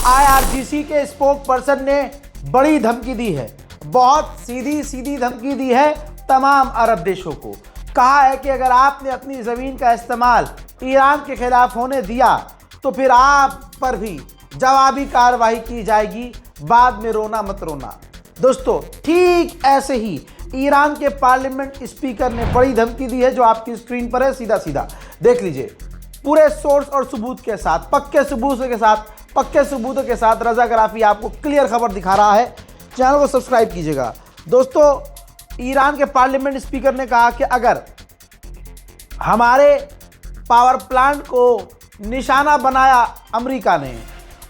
IRGC के spoke person ने बड़ी धमकी दी है, बहुत सीधी सीधी धमकी दी है तमाम अरब देशों को। कहा है कि अगर आपने अपनी ज़मीन का इस्तेमाल ईरान के खिलाफ होने दिया तो फिर आप पर भी जवाबी कार्रवाई की जाएगी, बाद में रोना मत रोना। दोस्तों, ठीक ऐसे ही ईरान के पार्लियामेंट स्पीकर ने बड़ी धमकी दी है, जो आपकी स्क्रीन पर है, सीधा सीधा देख लीजिए। पूरे सोर्स और सबूत के साथ, पक्के सबूतों के साथ रज़ा गराफी आपको क्लियर खबर दिखा रहा है। चैनल को सब्सक्राइब कीजिएगा। दोस्तों, ईरान के पार्लियामेंट स्पीकर ने कहा कि अगर हमारे पावर प्लांट को निशाना बनाया अमेरिका ने,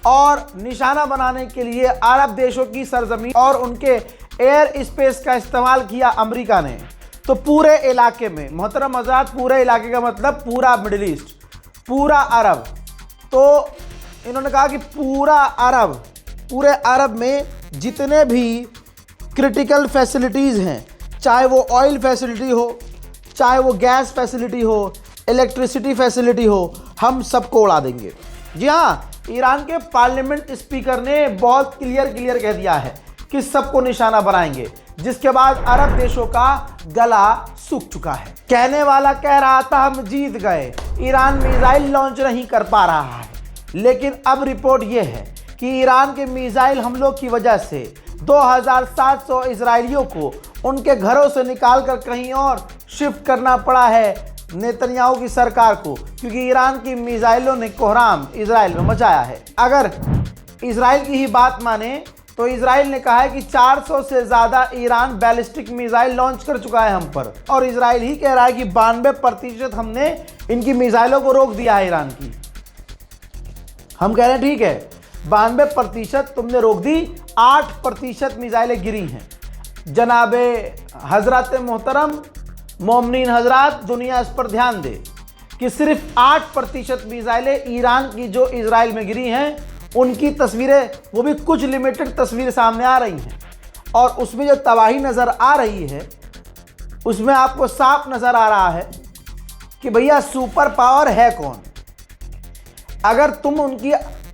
और निशाना बनाने के लिए अरब देशों की सरजमीन और उनके एयर स्पेस का इस्तेमाल किया अमेरिका ने, तो पूरे इलाके में, मोहतरम हज़रात, पूरे इलाके का मतलब पूरा मिडिल ईस्ट, पूरा अरब, तो इन्होंने कहा कि पूरे अरब में जितने भी क्रिटिकल फैसिलिटीज़ हैं, चाहे वो ऑयल फैसिलिटी हो, चाहे वो गैस फैसिलिटी हो, इलेक्ट्रिसिटी फैसिलिटी हो, हम सबको उड़ा देंगे। जी हाँ, ईरान के पार्लियामेंट स्पीकर ने बहुत क्लियर कह दिया है कि सबको निशाना बनाएंगे, जिसके बाद अरब देशों का गला सूख चुका है। कहने वाला कह रहा था हम जीत गए, ईरान मिसाइल लॉन्च नहीं कर पा रहा है, लेकिन अब रिपोर्ट यह है कि ईरान के मिसाइल हमलों की वजह से 2700 इजरायलियों को उनके घरों से निकालकर कहीं और शिफ्ट करना पड़ा है नेतन्याहू की सरकार को, क्योंकि ईरान की मिसाइलों ने कोहराम इजराइल में मचाया है। अगर इजराइल की ही बात माने तो इजराइल ने कहा है कि 400 से ज़्यादा ईरान बैलिस्टिक मिसाइल लॉन्च कर चुका है हम पर, और इजराइल ही कह रहा है कि 92% हमने इनकी मिसाइलों को रोक दिया है ईरान की। हम कह रहे हैं ठीक है, 92% तुमने रोक दी, 8% मिसाइलें गिरी हैं। जनाबे हजरत मोहतरम मोमिनीन हजरात, दुनिया इस पर ध्यान दे कि सिर्फ 8% मिसाइलें ईरान की जो इजराइल में गिरी हैं, उनकी तस्वीरें, वो भी कुछ लिमिटेड तस्वीरें सामने आ रही हैं, और उसमें जो तबाही नज़र आ रही है उसमें आपको साफ नज़र आ रहा है कि भैया सुपर पावर है कौन। अगर तुम उनकी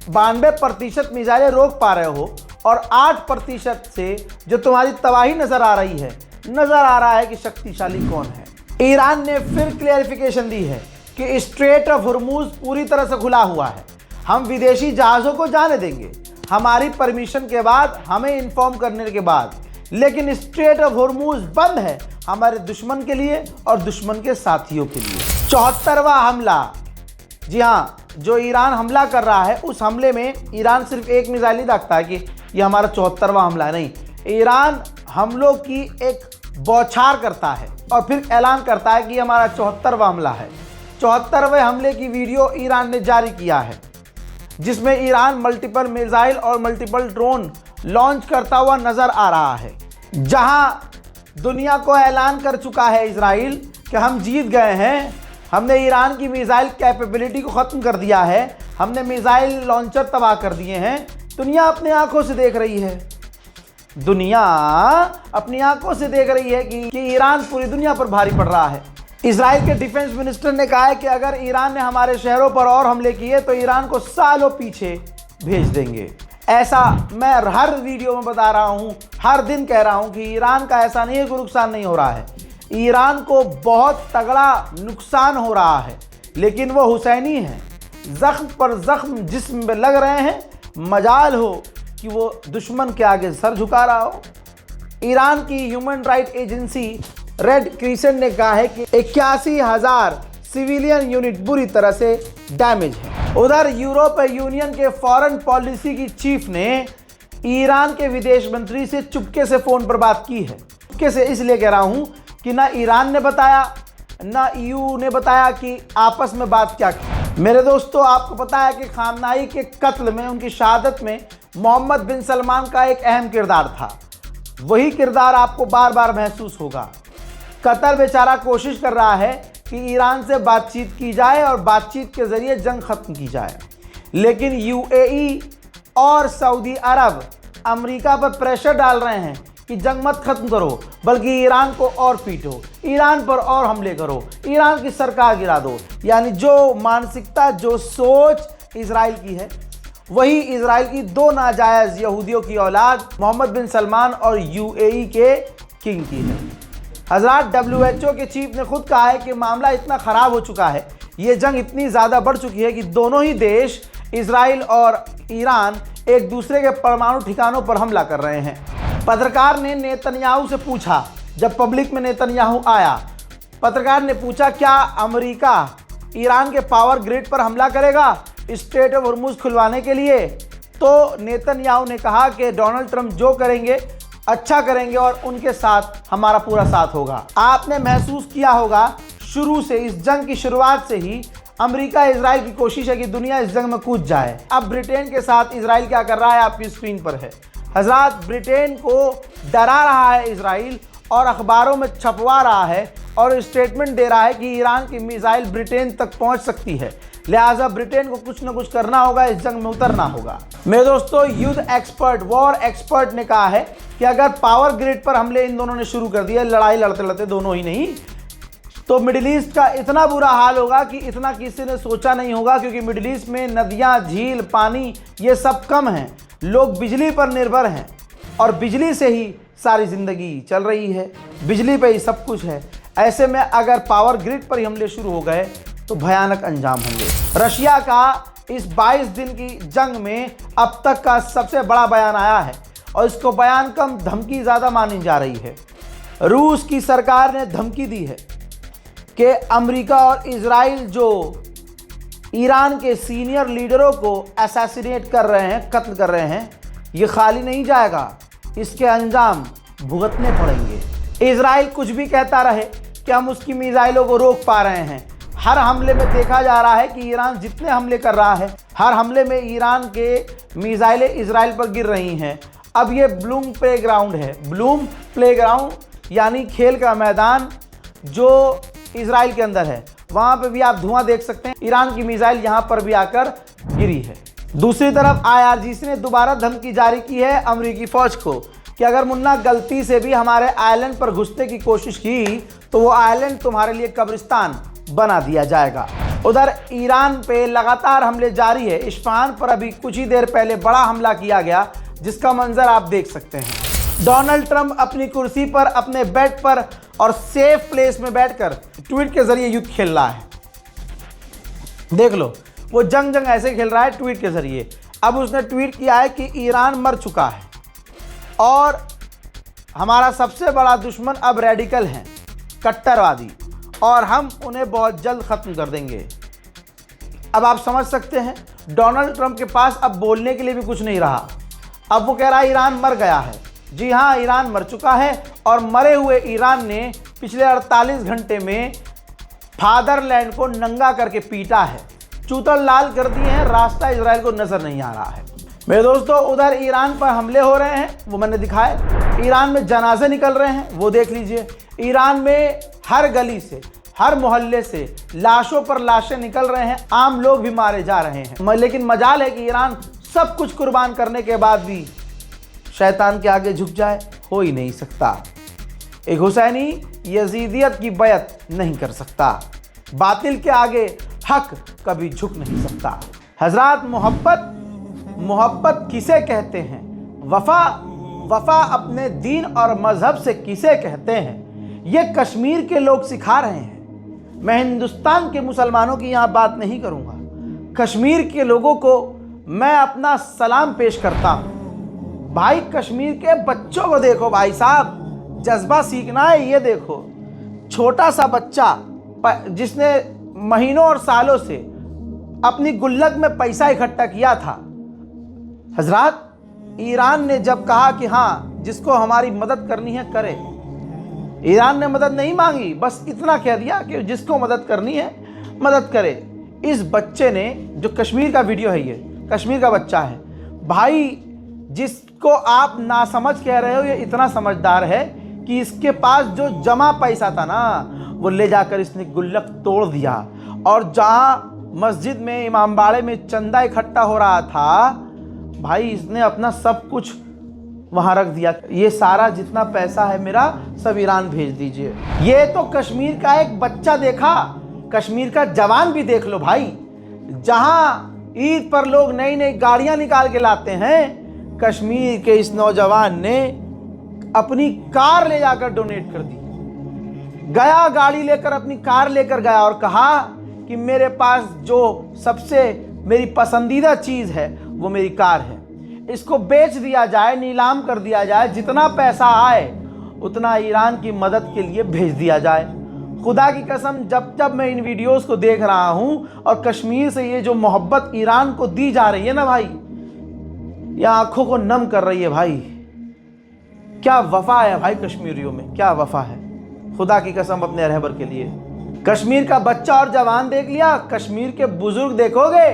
92% मिसाइलें रोक पा रहे हो और 8% से जो तुम्हारी तबाही नज़र आ रही है, नज़र आ रहा है कि शक्तिशाली कौन है। ईरान ने फिर क्लियरिफिकेशन दी है कि स्ट्रेट ऑफ हुर्मुज़ पूरी तरह से खुला हुआ है, हम विदेशी जहाज़ों को जाने देंगे हमारी परमिशन के बाद, हमें इन्फॉर्म करने के बाद, लेकिन स्ट्रेट ऑफ हुर्मुज़ बंद है हमारे दुश्मन के लिए और दुश्मन के साथियों के लिए। 74वां हमला, जी हाँ, जो ईरान हमला कर रहा है, उस हमले में ईरान सिर्फ एक मिसाइल नहीं दागता है कि यह हमारा 74वां हमला है, नहीं, ईरान हमलों की एक बौछार करता है और फिर ऐलान करता है कि हमारा 74वां हमला है। 74वें हमले की वीडियो ईरान ने जारी किया है, जिसमें ईरान मल्टीपल मिसाइल और मल्टीपल ड्रोन लॉन्च करता हुआ नज़र आ रहा है, जहां दुनिया को ऐलान कर चुका है इजराइल कि हम जीत गए हैं, हमने ईरान की मिसाइल कैपेबिलिटी को ख़त्म कर दिया है, हमने मिसाइल लॉन्चर तबाह कर दिए हैं। दुनिया अपनी आंखों से देख रही है, दुनिया अपनी आंखों से देख रही है कि ईरान पूरी दुनिया पर भारी पड़ रहा है। इजराइल के डिफेंस मिनिस्टर ने कहा है कि अगर ईरान ने हमारे शहरों पर और हमले किए तो ईरान को सालों पीछे भेज देंगे। ऐसा मैं हर वीडियो में बता रहा हूं, हर दिन कह रहा हूं कि ईरान का ऐसा नहीं है कि नुकसान नहीं हो रहा है, ईरान को बहुत तगड़ा नुकसान हो रहा है, लेकिन वो हुसैनी है, जख्म पर जख्म जिस्म में लग रहे हैं, मजाल हो कि वो दुश्मन के आगे सर झुका रहा हो। ईरान की human right agency red crescent ने कहा है कि 81,000 सिविलियन यूनिट बुरी तरह से डैमेज है। उधर यूरोपीय यूनियन के फॉरेन पॉलिसी की चीफ ने ईरान के विदेश मंत्री से चुपके से फ़ोन पर बात की है। चुपके से इसलिए कह रहा हूं कि ना ईरान ने बताया, ना ईयू ने बताया कि आपस में बात क्या की। मेरे दोस्तों, आपको पता है कि खामनाई के कत्ल में, उनकी शहादत में मोहम्मद बिन सलमान का एक अहम किरदार था। वही किरदार आपको बार बार महसूस होगा। कतर बेचारा कोशिश कर रहा है कि ईरान से बातचीत की जाए और बातचीत के ज़रिए जंग ख़त्म की जाए, लेकिन यूएई और सऊदी अरब अमेरिका पर प्रेशर डाल रहे हैं कि जंग मत ख़त्म करो, बल्कि ईरान को और पीटो, ईरान पर और हमले करो, ईरान की सरकार गिरा दो। यानी जो मानसिकता, जो सोच इजराइल की है, वही इजराइल की दो नाजायज यहूदियों की औलाद मोहम्मद बिन सलमान और यूएई के किंग की है। हजरात, WHO के चीफ ने खुद कहा है कि मामला इतना ख़राब हो चुका है, ये जंग इतनी ज़्यादा बढ़ चुकी है कि दोनों ही देश इजराइल और ईरान एक दूसरे के परमाणु ठिकानों पर हमला कर रहे हैं। पत्रकार ने नेतन्याहू से पूछा, जब पब्लिक में नेतन्याहू आया, पत्रकार ने पूछा क्या अमेरिका ईरान के पावर ग्रिड पर हमला करेगा स्ट्रेट ऑफ हॉर्मुज़ खुलवाने के लिए? तो नेतन्याहू ने कहा कि डोनाल्ड ट्रंप जो करेंगे अच्छा करेंगे और उनके साथ हमारा पूरा साथ होगा। आपने महसूस किया होगा शुरू से, इस जंग की शुरुआत से ही अमेरिका इजराइल की कोशिश है कि दुनिया इस जंग में कूद जाए। अब ब्रिटेन के साथ इजराइल क्या कर रहा है आपकी स्क्रीन पर है। हजरात, ब्रिटेन को डरा रहा है इजराइल और अखबारों में छपवा रहा है और स्टेटमेंट दे रहा है कि ईरान की मिसाइल ब्रिटेन तक पहुंच सकती है, लिहाजा ब्रिटेन को कुछ ना कुछ करना होगा, इस जंग में उतरना होगा। मेरे दोस्तों, युद्ध एक्सपर्ट, वॉर एक्सपर्ट ने कहा है कि अगर पावर ग्रिड पर हमले इन दोनों ने शुरू कर दिए, लड़ाई लड़ते लड़ते दोनों ही नहीं, तो मिडिल ईस्ट का इतना बुरा हाल होगा कि इतना किसी ने सोचा नहीं होगा, क्योंकि मिडिल ईस्ट में नदियाँ, झील, पानी ये सब कम हैं, लोग बिजली पर निर्भर हैं और बिजली से ही सारी ज़िंदगी चल रही है, बिजली पे ही सब कुछ है। ऐसे में अगर पावर ग्रिड पर ही हमले शुरू हो गए तो भयानक अंजाम होंगे। रशिया का इस 22 दिन की जंग में अब तक का सबसे बड़ा बयान आया है और इसको बयान कम धमकी ज़्यादा मानी जा रही है। रूस की सरकार ने धमकी दी है कि अमेरिका और इजराइल जो ईरान के सीनियर लीडरों को असैसिनेट कर रहे हैं, कत्ल कर रहे हैं, ये खाली नहीं जाएगा, इसके अंजाम भुगतने पड़ेंगे। इजराइल कुछ भी कहता रहे कि हम उसकी मिसाइलों को रोक पा रहे हैं, हर हमले में देखा जा रहा है कि ईरान जितने हमले कर रहा है, हर हमले में ईरान के मिसाइलें इजराइल पर गिर रही हैं। अब ये ब्लूम प्लेग्राउंड है, ब्लूम प्लेग्राउंड यानी खेल का मैदान जो इजराइल के अंदर है, वहाँ पे भी आप धुआं देख सकते हैं। ईरान की मिसाइल यहाँ पर भी आकर गिरी है। दूसरी तरफ IRGC ने दोबारा धमकी जारी की है अमेरिकी फ़ौज को कि अगर मुन्ना गलती से भी हमारे आइलैंड पर घुसने की कोशिश की तो वो आइलैंड तुम्हारे लिए कब्रिस्तान बना दिया जाएगा। उधर ईरान पे लगातार हमले जारी है। इस्फहान पर अभी कुछ ही देर पहले बड़ा हमला किया गया, जिसका मंजर आप देख सकते हैं। डोनाल्ड ट्रंप अपनी कुर्सी पर, अपने बेड पर और सेफ प्लेस में बैठकर ट्वीट के जरिए युद्ध खेल रहा है। देख लो, वो जंग ऐसे खेल रहा है ट्वीट के जरिए। अब उसने ट्वीट किया है कि ईरान मर चुका है और हमारा सबसे बड़ा दुश्मन अब रेडिकल हैं, कट्टरवादी, और हम उन्हें बहुत जल्द ख़त्म कर देंगे। अब आप समझ सकते हैं डोनाल्ड ट्रंप के पास अब बोलने के लिए भी कुछ नहीं रहा। अब वो कह रहा है ईरान मर गया है। जी हाँ, ईरान मर चुका है और मरे हुए ईरान ने पिछले 48 घंटे में फादरलैंड को नंगा करके पीटा है, चूतल लाल कर दिए हैं, रास्ता इजराइल को नज़र नहीं आ रहा है। मेरे दोस्तों, उधर ईरान पर हमले हो रहे हैं, वो मैंने दिखाए। ईरान में जनाजे निकल रहे हैं, वो देख लीजिए। ईरान में हर गली से, हर मोहल्ले से लाशों पर लाशें निकल रहे हैं, आम लोग भी मारे जा रहे हैं। लेकिन मजाल है कि ईरान सब कुछ कुर्बान करने के बाद भी शैतान के आगे झुक जाए, हो ही नहीं सकता। एक हुसैनी यजीदियत की बैत नहीं कर सकता, बातिल के आगे हक कभी झुक नहीं सकता। हजरात, मोहब्बत किसे कहते हैं? वफा अपने दीन और मजहब से किसे कहते हैं? ये कश्मीर के लोग सिखा रहे हैं। मैं हिंदुस्तान के मुसलमानों की यहाँ बात नहीं करूँगा, कश्मीर के लोगों को मैं अपना सलाम पेश करता हूँ। भाई, कश्मीर के बच्चों को देखो भाई साहब, जज्बा सीखना है। ये देखो, छोटा सा बच्चा जिसने महीनों और सालों से अपनी गुल्लक में पैसा इकट्ठा किया था। हजरात, ईरान ने जब कहा कि हाँ, जिसको हमारी मदद करनी है करे, ईरान ने मदद नहीं मांगी, बस इतना कह दिया कि जिसको मदद करनी है मदद करे। इस बच्चे ने, जो कश्मीर का वीडियो है, ये कश्मीर का बच्चा है भाई, जिसको आप नासमझ कह रहे हो, ये इतना समझदार है कि इसके पास जो जमा पैसा था ना, वो ले जाकर इसने गुल्लक तोड़ दिया और जहाँ मस्जिद में, इमामबाड़े में चंदा इकट्ठा हो रहा था, भाई इसने अपना सब कुछ वहाँ रख दिया। ये सारा जितना पैसा है मेरा, सब ईरान भेज दीजिए। ये तो कश्मीर का एक बच्चा देखा, कश्मीर का जवान भी देख लो भाई, जहाँ ईद पर लोग नई नई गाड़ियां निकाल के लाते हैं, कश्मीर के इस नौजवान ने अपनी कार ले जाकर डोनेट कर दी। गया गाड़ी लेकर, अपनी कार लेकर गया और कहा कि मेरे पास जो सबसे मेरी पसंदीदा चीज़ है वो मेरी कार है, इसको बेच दिया जाए, नीलाम कर दिया जाए, जितना पैसा आए उतना ईरान की मदद के लिए भेज दिया जाए। खुदा की कसम, जब जब मैं इन वीडियोस को देख रहा हूं और कश्मीर से ये जो मोहब्बत ईरान को दी जा रही है ना भाई, ये आंखों को नम कर रही है भाई। क्या वफा है भाई कश्मीरियों में, क्या वफा है खुदा की कसम अपने रहबर के लिए। कश्मीर का बच्चा और जवान देख लिया, कश्मीर के बुजुर्ग देखोगे,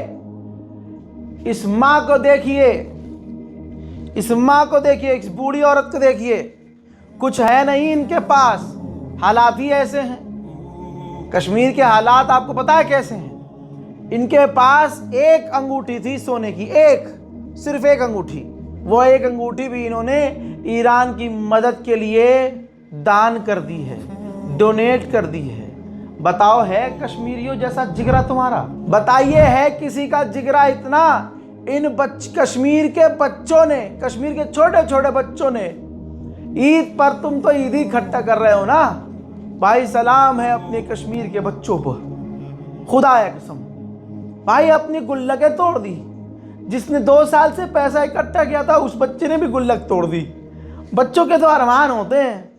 इस माँ को देखिए, इस माँ को देखिए, इस बूढ़ी औरत को देखिए, कुछ है नहीं इनके पास, हालात ही ऐसे हैं। कश्मीर के हालात आपको पता है कैसे हैं? इनके पास एक अंगूठी थी सोने की, एक, सिर्फ एक अंगूठी, वो एक अंगूठी भी इन्होंने ईरान की मदद के लिए दान कर दी है, डोनेट कर दी है। बताओ, है कश्मीरियों जैसा जिगरा तुम्हारा? बताइए, है किसी का जिगरा इतना? इन कश्मीर के बच्चों ने, कश्मीर के छोटे छोटे बच्चों ने, ईद पर तुम तो ईद ही इकट्ठा कर रहे हो ना भाई। सलाम है अपने कश्मीर के बच्चों पर, खुदा है कसम भाई, अपनी गुल्लकें तोड़ दी। जिसने 2 साल से पैसा इकट्ठा किया था उस बच्चे ने भी गुल्लक तोड़ दी। बच्चों के तो अरमान होते हैं,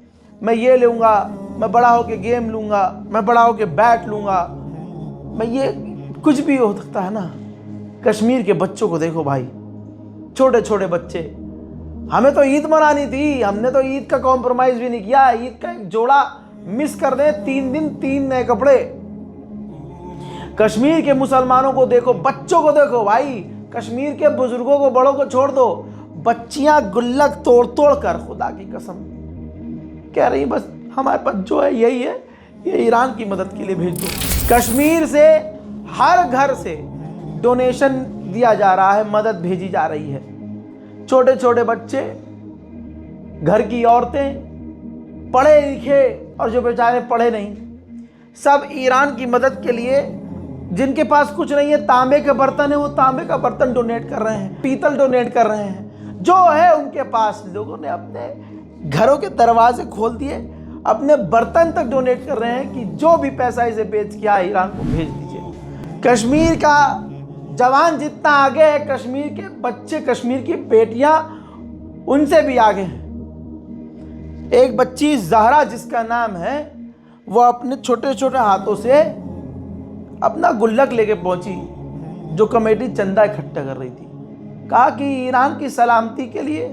मैं ये लूँगा, मैं बड़ा होके गेम लूँगा, मैं बड़ा होके बैट लूँगा, मैं ये कुछ भी हो सकता है ना। कश्मीर के बच्चों को देखो भाई, छोटे छोटे बच्चे। हमें तो ईद मनानी थी, हमने तो ईद का कॉम्प्रोमाइज़ भी नहीं किया। ईद का एक जोड़ा मिस कर दे, 3 दिन 3 नए कपड़े। कश्मीर के मुसलमानों को देखो, बच्चों को देखो भाई, कश्मीर के बुजुर्गों को, बड़ों को छोड़ दो, बच्चियां गुल्लक तोड़ तोड़ कर, खुदा की कसम कह रही बस हमारे पास जो है यही है, ये ईरान की मदद के लिए भेज दो। कश्मीर से हर घर से डोनेशन दिया जा रहा है, मदद भेजी जा रही है। छोटे छोटे बच्चे, घर की औरतें, पढ़े लिखे और जो बेचारे पढ़े नहीं, सब ईरान की मदद के लिए, जिनके पास कुछ नहीं है, तांबे के बर्तन है, वो तांबे का बर्तन डोनेट कर रहे हैं, पीतल डोनेट कर रहे हैं, जो है उनके पास। लोगों ने अपने घरों के दरवाजे खोल दिए, अपने बर्तन तक डोनेट कर रहे हैं कि जो भी पैसा इसे बेच किया ईरान को भेज दीजिए। कश्मीर का जवान जितना आगे है, कश्मीर के बच्चे, कश्मीर की बेटियां उनसे भी आगे हैं। एक बच्ची जहरा जिसका नाम है, वो अपने छोटे छोटे हाथों से अपना गुल्लक लेके पहुंची, जो कमेटी चंदा इकट्ठा कर रही थी। कहा कि ईरान की सलामती के लिए,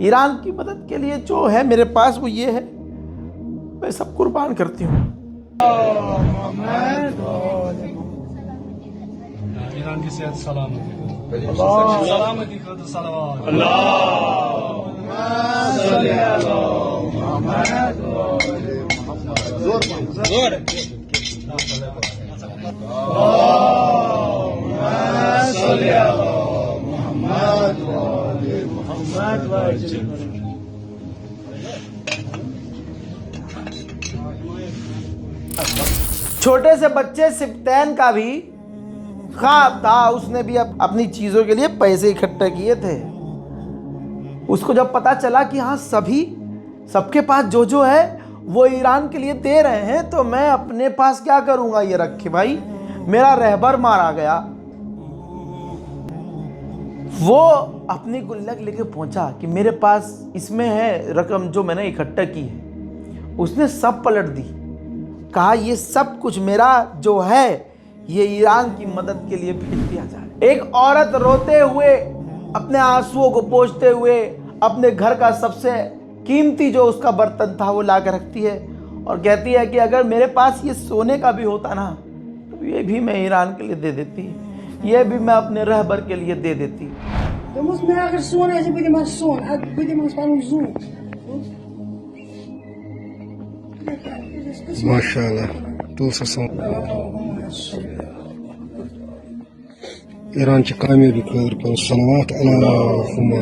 ईरान की मदद के लिए जो है मेरे पास वो ये है, मैं सब कुर्बान करती हूँ। ईरान की सेहत सलामती सलामती को सलावत छोटे से बच्चे सिप्तैन का भी ख्वाब था, उसने भी अपनी चीज़ों के लिए पैसे इकट्ठा किए थे। उसको जब पता चला कि हाँ सबके पास जो जो है वो ईरान के लिए दे रहे हैं, तो मैं अपने पास क्या करूँगा ये रख के भाई, मेरा रहबर मारा गया। वो अपनी गुल्लक लेके पहुंचा कि मेरे पास इसमें है रकम जो मैंने इकट्ठा की है। उसने सब पलट दी, कहा ये सब कुछ मेरा जो है ये ईरान की मदद के लिए भेज दिया जाए। एक औरत रोते हुए, अपने आंसुओं को पोंछते हुए, अपने घर का सबसे कीमती जो उसका बर्तन था वो ला कर रखती है और कहती है कि अगर मेरे पास ये सोने का भी होता ना, तो ये भी मैं ईरान के लिए दे देती, ये भी मैं अपने रहबर के लिए दे देती। माशाल्लाह, ईरान ची कामयाबी खैर पर सलावत अल्लाहुम्मा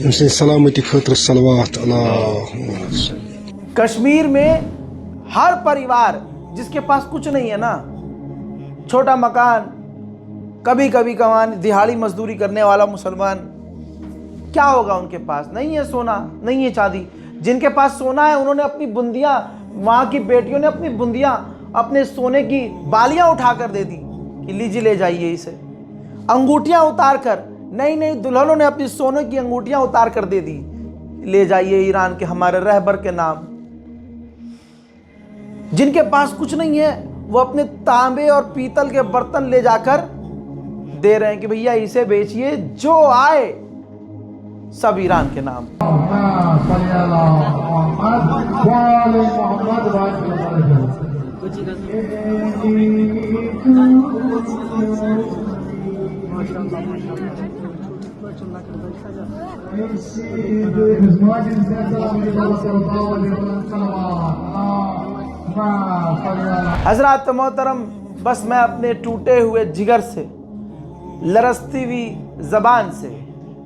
इनसे सलामती खतर सलवात अल्लाह। कश्मीर में हर परिवार जिसके पास कुछ नहीं है ना, छोटा मकान, कभी कभी कमान दिहाड़ी मजदूरी करने वाला मुसलमान, क्या होगा उनके पास? नहीं है सोना, नहीं है चांदी। जिनके पास सोना है उन्होंने अपनी बुंदियां, वहाँ की बेटियों ने अपनी बुंदियां, अपने सोने की बालियां उठाकर दे दी कि लीजिए ले जाइए इसे। अंगूठियां उतार कर, नई नई दुल्हनों ने अपनी सोने की अंगूठियां उतार कर दे दी, ले जाइए ईरान के हमारे रहबर के नाम। जिनके पास कुछ नहीं है वो अपने तांबे और पीतल के बर्तन ले जाकर दे रहे हैं कि भैया इसे बेचिए, जो आए सब ईरान के नाम। हजरत मोहतरम, बस मैं अपने टूटे हुए जिगर से, लरसती हुई ज़बान से,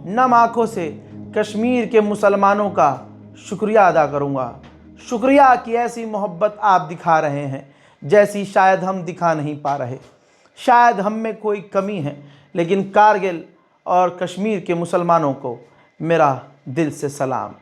नम आँखों से कश्मीर के मुसलमानों का शुक्रिया अदा करूँगा। शुक्रिया कि ऐसी मोहब्बत आप दिखा रहे हैं जैसी शायद हम दिखा नहीं पा रहे। शायद हम में कोई कमी है, लेकिन कारगिल और कश्मीर के मुसलमानों को मेरा दिल से सलाम।